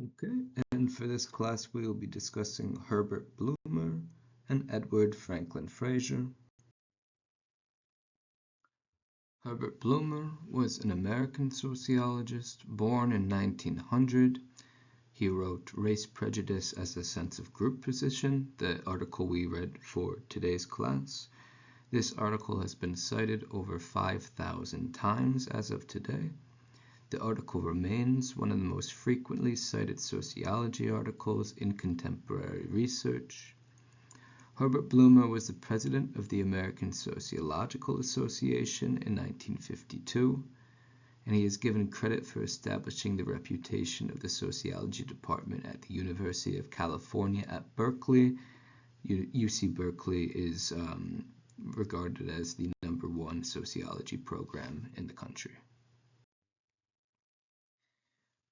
Okay, and for this class we will be discussing Herbert Blumer and Edward Franklin Frazier. Herbert Blumer was an American sociologist born in 1900. He wrote Race Prejudice as a Sense of Group Position, the article we read for today's class. This article has been cited over 5,000 times as of today. The article remains one of the most frequently cited sociology articles in contemporary research. Herbert Blumer was the president of the American Sociological Association in 1952, and he is given credit for establishing the reputation of the sociology department at the University of California at Berkeley. UC Berkeley is regarded as the #1 sociology program in the country.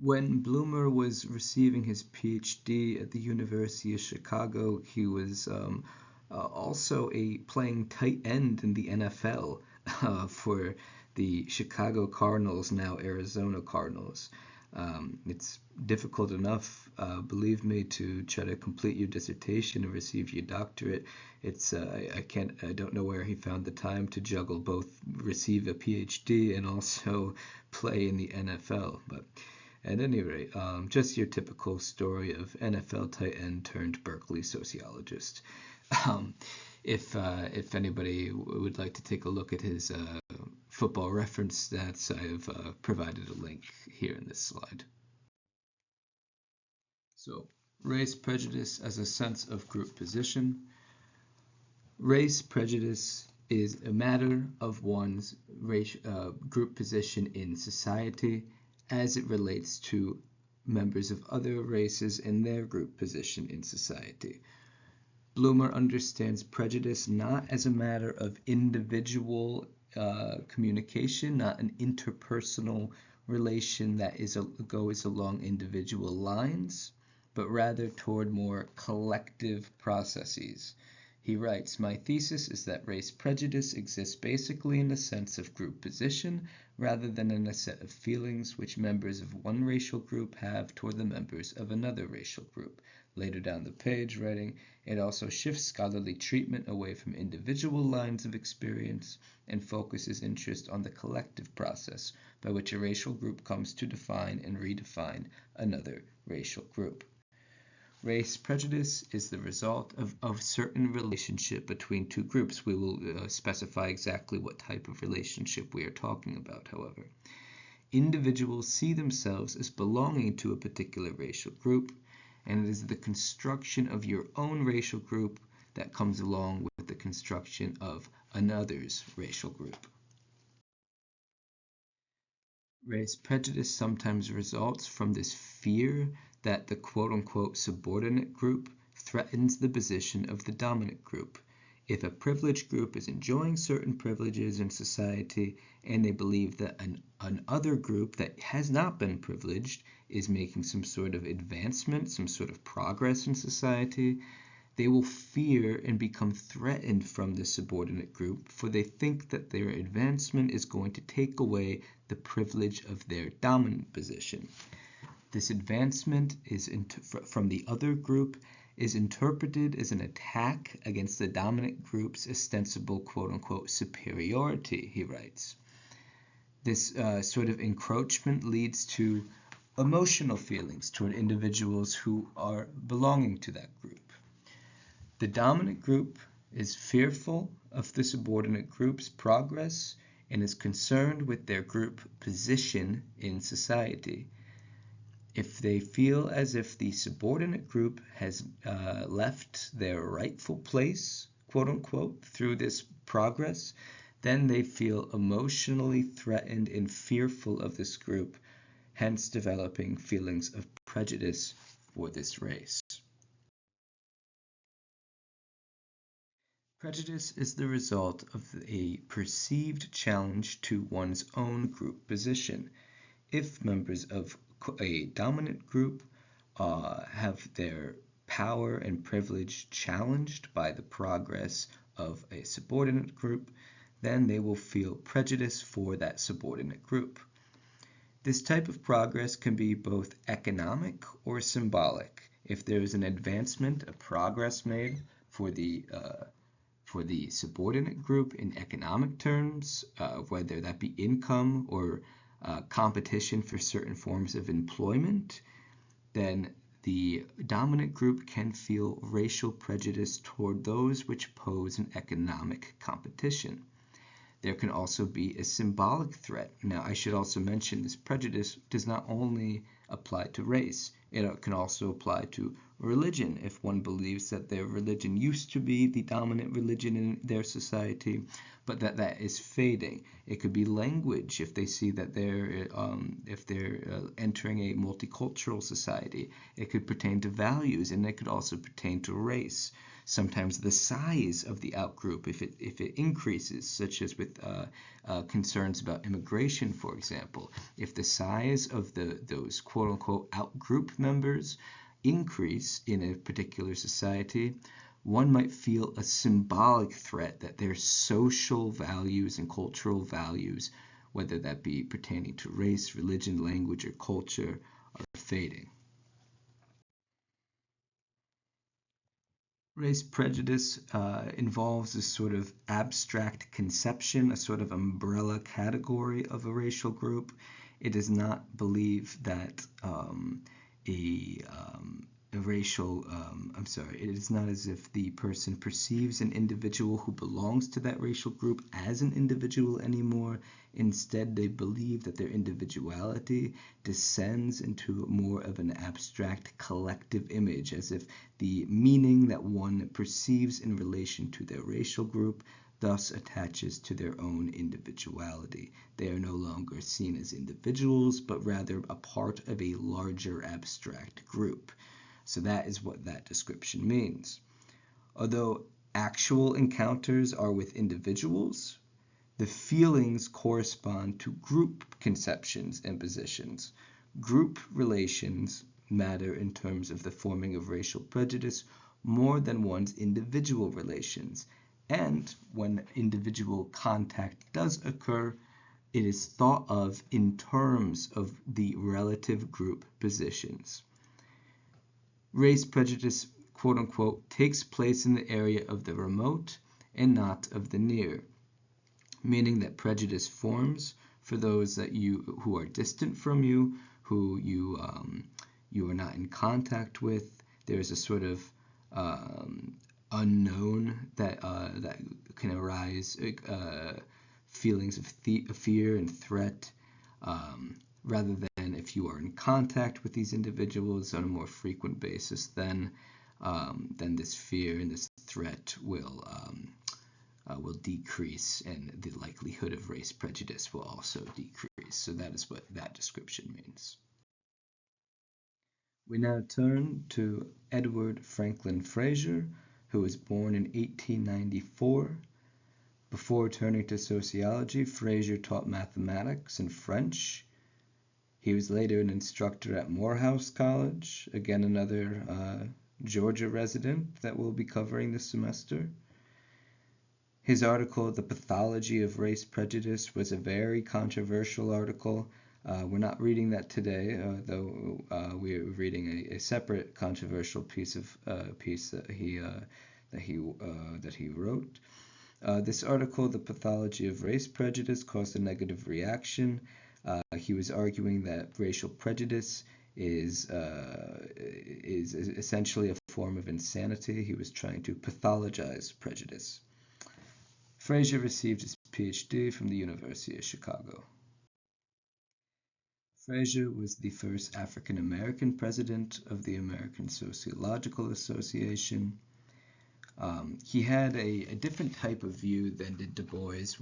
When Blumer was receiving his PhD at the University of Chicago, he was also playing tight end in the NFL for the Chicago Cardinals, now Arizona Cardinals. It's difficult enough, believe me, to try to complete your dissertation and receive your doctorate. I don't know where he found the time to juggle both receive a PhD and also play in the NFL, but at any rate, just your typical story of NFL tight end turned Berkeley sociologist. If anybody would like to take a look at his football reference stats, I have provided a link here in this slide. So, race prejudice as a sense of group position. Race prejudice is a matter of one's group position in society as it relates to members of other races and their group position in society. Blumer understands prejudice not as a matter of individual communication, not an interpersonal relation that goes along individual lines, but rather toward more collective processes. He writes, "My thesis is that race prejudice exists basically in a sense of group position rather than in a set of feelings which members of one racial group have toward the members of another racial group." Later down the page, writing, "It also shifts scholarly treatment away from individual lines of experience and focuses interest on the collective process by which a racial group comes to define and redefine another racial group." Race prejudice is the result of a certain relationship between two groups. We will specify exactly what type of relationship we are talking about, however. Individuals see themselves as belonging to a particular racial group, and it is the construction of your own racial group that comes along with the construction of another's racial group. Race prejudice sometimes results from this fear that the quote-unquote subordinate group threatens the position of the dominant group. If a privileged group is enjoying certain privileges in society and they believe that an other group that has not been privileged is making some sort of advancement, some sort of progress in society, they will fear and become threatened from the subordinate group, for they think that their advancement is going to take away the privilege of their dominant position. This advancement from the other group is interpreted as an attack against the dominant group's ostensible quote-unquote superiority, he writes. This sort of encroachment leads to emotional feelings toward individuals who are belonging to that group. The dominant group is fearful of the subordinate group's progress and is concerned with their group position in society. If they feel as if the subordinate group has left their rightful place, quote unquote, through this progress, then they feel emotionally threatened and fearful of this group, hence developing feelings of prejudice for this race. Prejudice is the result of a perceived challenge to one's own group position. If members of a dominant group have their power and privilege challenged by the progress of a subordinate group, then they will feel prejudice for that subordinate group. This type of progress can be both economic or symbolic. If there is an advancement, a progress made for the subordinate group in economic terms, whether that be income or competition for certain forms of employment, then the dominant group can feel racial prejudice toward those which pose an economic competition. There can also be a symbolic threat. Now, I should also mention this prejudice does not only apply to race, it can also apply to religion. If one believes that their religion used to be the dominant religion in their society, but that is fading. It could be language if they see that they're entering a multicultural society. It could pertain to values, and it could also pertain to race. Sometimes the size of the outgroup, if it increases, such as with concerns about immigration, for example, if the size of those quote-unquote outgroup members increase in a particular society, one might feel a symbolic threat that their social values and cultural values, whether that be pertaining to race, religion, language, or culture, are fading. Race prejudice involves a sort of abstract conception, a sort of umbrella category of a racial group. It does not believe that it is not as if the person perceives an individual who belongs to that racial group as an individual anymore. Instead, they believe that their individuality descends into more of an abstract collective image, as if the meaning that one perceives in relation to their racial group thus attaches to their own individuality. They are no longer seen as individuals, but rather a part of a larger abstract group. So that is what that description means. Although actual encounters are with individuals, the feelings correspond to group conceptions and positions. Group relations matter in terms of the forming of racial prejudice more than one's individual relations. And when individual contact does occur, it is thought of in terms of the relative group positions. Race prejudice, quote unquote, takes place in the area of the remote and not of the near, meaning that prejudice forms for those who are distant from you, who you are not in contact with. There's a sort of unknown that can arise, feelings of fear and threat, rather than if you are in contact with these individuals on a more frequent basis, then this fear and this threat will decrease, and the likelihood of race prejudice will also decrease. So that is what that description means. We now turn to Edward Franklin Frazier, who was born in 1894. Before turning to sociology, Frazier taught mathematics and French. He was later an instructor at Morehouse College, again another Georgia resident that we'll be covering this semester. His article, The Pathology of Race Prejudice, was a very controversial article. We're not reading that today, though we're reading a separate controversial piece that he wrote. This article, The Pathology of Race Prejudice, caused a negative reaction. He was arguing that racial prejudice is essentially a form of insanity. He was trying to pathologize prejudice. Frazier received his PhD from the University of Chicago. Frazier was the first African American president of the American Sociological Association. He had a different type of view than did Du Bois.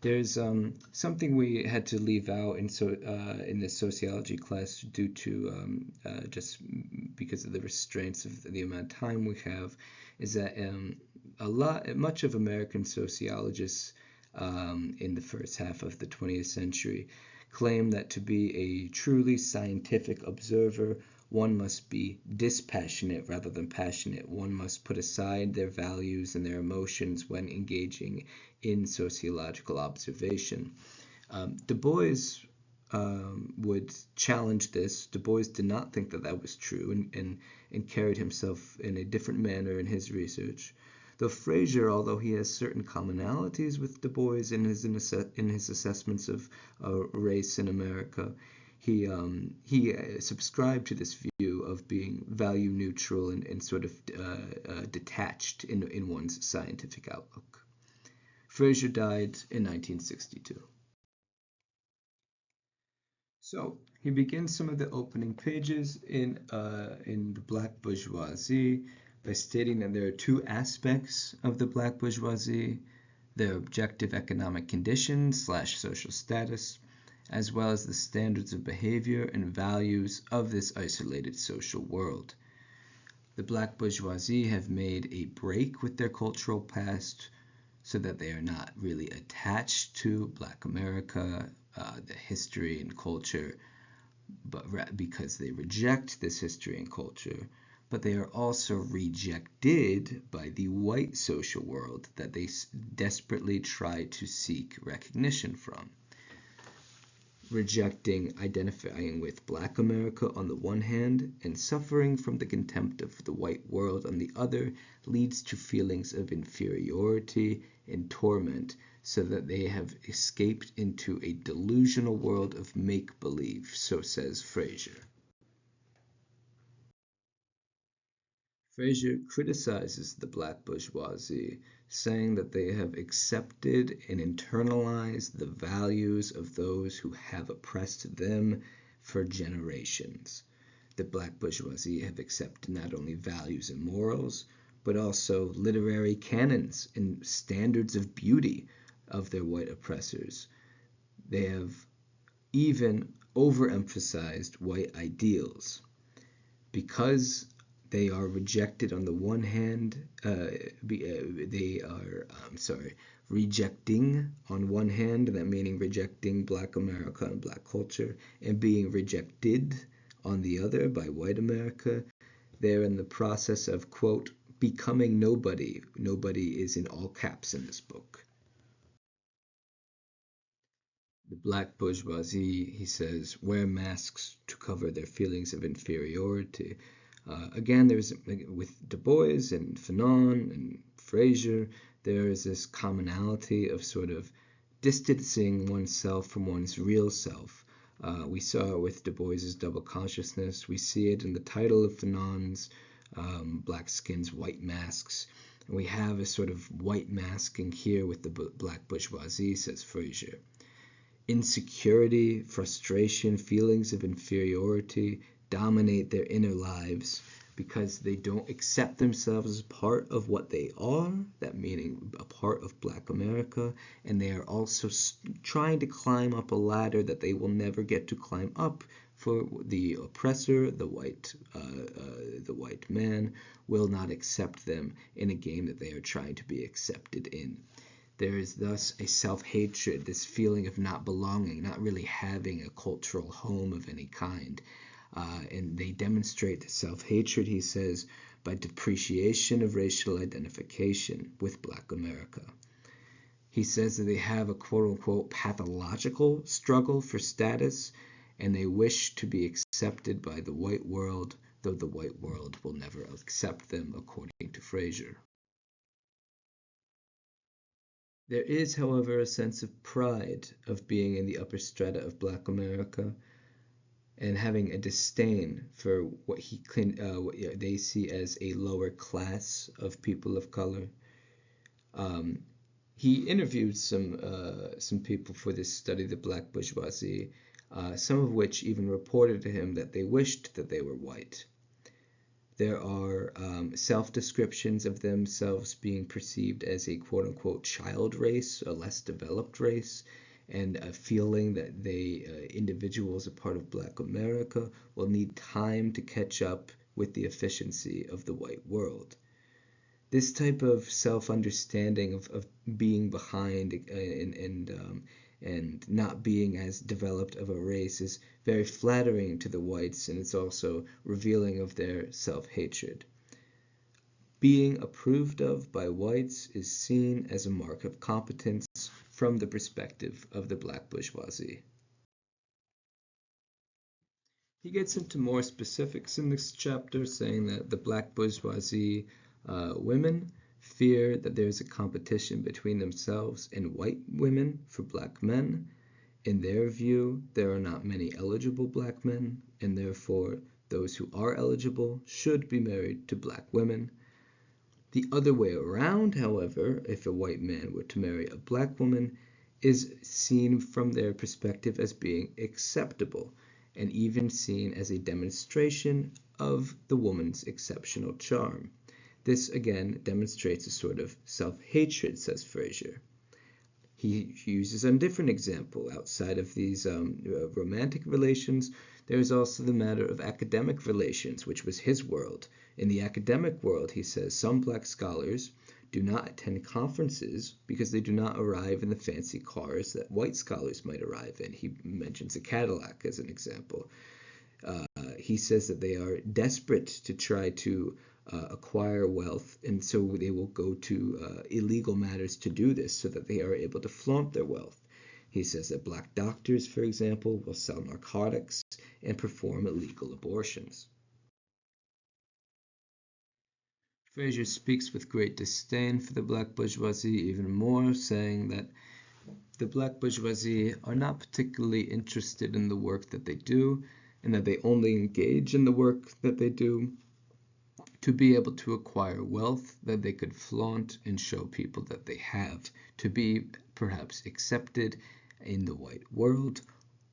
There's something we had to leave out in this sociology class due to just because of the restraints of the amount of time we have, is that much of American sociologists in the first half of the 20th century claim that to be a truly scientific observer, one must be dispassionate rather than passionate. One must put aside their values and their emotions when engaging in sociological observation. Du Bois would challenge this. Du Bois did not think that that was true, and carried himself in a different manner in his research. Though Frazier, although he has certain commonalities with Du Bois in his assessments of race in America, he subscribed to this view of being value neutral and sort of detached in one's scientific outlook. Frazier died in 1962. So he begins some of the opening pages in the Black Bourgeoisie by stating that there are two aspects of the Black Bourgeoisie: their objective economic conditions / social status, as well as the standards of behavior and values of this isolated social world. The Black Bourgeoisie have made a break with their cultural past so that they are not really attached to Black America, the history and culture, but because they reject this history and culture, but they are also rejected by the white social world that they desperately try to seek recognition from. Rejecting identifying with Black America on the one hand and suffering from the contempt of the white world on the other leads to feelings of inferiority and torment, so that they have escaped into a delusional world of make-believe, so says Frazier. Frazier criticizes the Black bourgeoisie, saying that they have accepted and internalized the values of those who have oppressed them for generations. The Black bourgeoisie have accepted not only values and morals, but also literary canons and standards of beauty of their white oppressors. They have even overemphasized white ideals. Because they are rejected on the one hand, rejecting on one hand, that meaning rejecting Black America and Black culture, and being rejected on the other by white America. They're in the process of, quote, becoming nobody. Nobody is in all caps in this book. The Black bourgeoisie, he says, wear masks to cover their feelings of inferiority. Again, there's with Du Bois and Fanon and Frazier, there is this commonality of sort of distancing oneself from one's real self. We saw it with Du Bois's double consciousness. We see it in the title of Fanon's Black Skins, White Masks. And we have a sort of white masking here with the Black bourgeoisie, says Frazier. Insecurity, frustration, feelings of inferiority dominate their inner lives because they don't accept themselves as part of what they are, that meaning a part of Black America, and they are also trying to climb up a ladder that they will never get to climb up, for the oppressor, the white man, will not accept them in a game that they are trying to be accepted in. There is thus a self-hatred, this feeling of not belonging, not really having a cultural home of any kind. And they demonstrate the self-hatred, he says, by depreciation of racial identification with Black America. He says that they have a quote-unquote pathological struggle for status, and they wish to be accepted by the white world, though the white world will never accept them, according to Frazier. There is, however, a sense of pride of being in the upper strata of Black America and having a disdain for what they see as a lower class of people of color. He interviewed some people for this study, the Black bourgeoisie, some of which even reported to him that they wished that they were white. There are self-descriptions of themselves being perceived as a quote-unquote child race, a less developed race, and a feeling that they, individuals a part of Black America, will need time to catch up with the efficiency of the white world. This type of self-understanding of being behind and not being as developed of a race is very flattering to the whites, and it's also revealing of their self-hatred. Being approved of by whites is seen as a mark of competence from the perspective of the Black bourgeoisie. He gets into more specifics in this chapter, saying that the black bourgeoisie women fear that there is a competition between themselves and white women for black men. In their view, there are not many eligible black men, and therefore those who are eligible should be married to black women. The other way around, however, if a white man were to marry a black woman, is seen from their perspective as being acceptable, and even seen as a demonstration of the woman's exceptional charm. This again demonstrates a sort of self-hatred, says Frazier. He uses a different example. Outside of these romantic relations, there is also the matter of academic relations, which was his world. In the academic world, he says, some black scholars do not attend conferences because they do not arrive in the fancy cars that white scholars might arrive in. He mentions a Cadillac as an example. He says that they are desperate to try to acquire wealth, and so they will go to illegal matters to do this so that they are able to flaunt their wealth. He says that black doctors, for example, will sell narcotics and perform illegal abortions. Frazier speaks with great disdain for the black bourgeoisie even more, saying that the black bourgeoisie are not particularly interested in the work that they do, and that they only engage in the work that they do to be able to acquire wealth that they could flaunt and show people that they have, to be perhaps accepted in the white world,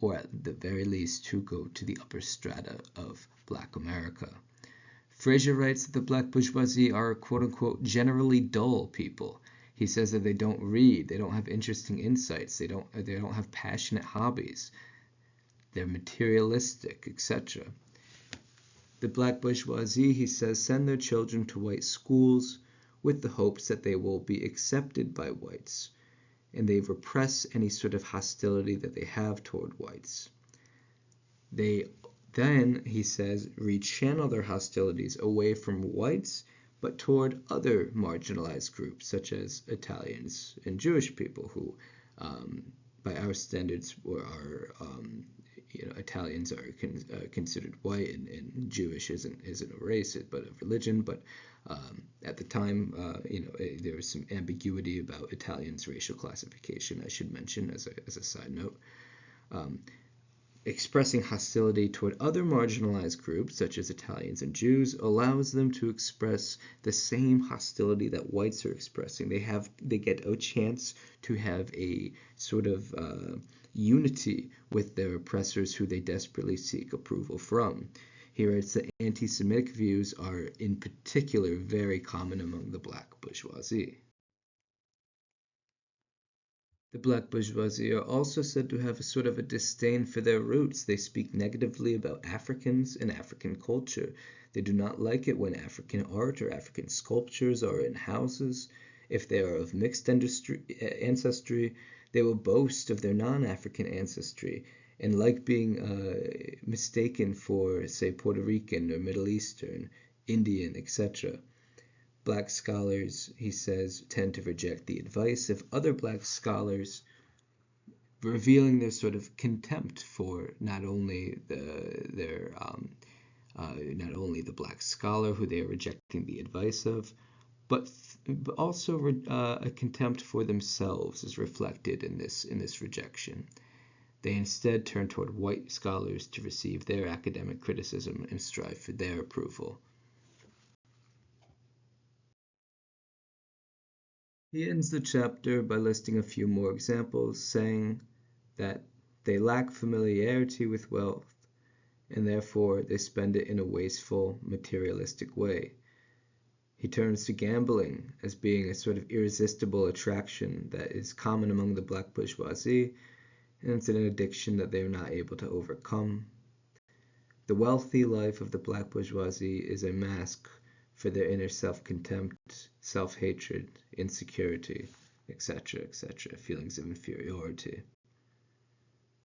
or at the very least to go to the upper strata of black America. Frazier writes that the black bourgeoisie are quote-unquote generally dull people. He says that they don't read, they don't have interesting insights, they don't have passionate hobbies, they're materialistic, etc. The black bourgeoisie, he says, send their children to white schools with the hopes that they will be accepted by whites, and they repress any sort of hostility that they have toward whites. They then, he says, rechannel their hostilities away from whites, but toward other marginalized groups, such as Italians and Jewish people, who, by our standards, are Italians are considered white, and Jewish isn't a race, but a religion. But at the time, there was some ambiguity about Italians' racial classification, I should mention as a side note. Expressing hostility toward other marginalized groups, such as Italians and Jews, allows them to express the same hostility that whites are expressing. They get a chance to have a sort of unity with their oppressors who they desperately seek approval from. He writes that anti-Semitic views are in particular very common among the black bourgeoisie. The black bourgeoisie are also said to have a sort of a disdain for their roots. They speak negatively about Africans and African culture. They do not like it when African art or African sculptures are in houses. If they are of mixed ancestry, they will boast of their non-African ancestry and like being mistaken for, say, Puerto Rican or Middle Eastern, Indian, etc. Black scholars, he says, tend to reject the advice of other black scholars, revealing their sort of contempt for not only the black scholar who they are rejecting the advice of, but also a contempt for themselves is reflected in this rejection. They instead turn toward white scholars to receive their academic criticism and strive for their approval. He ends the chapter by listing a few more examples, saying that they lack familiarity with wealth, and therefore they spend it in a wasteful, materialistic way. He turns to gambling as being a sort of irresistible attraction that is common among the black bourgeoisie, and it's an addiction that they are not able to overcome. The wealthy life of the black bourgeoisie is a mask for their inner self-contempt, self-hatred, insecurity, etc., feelings of inferiority.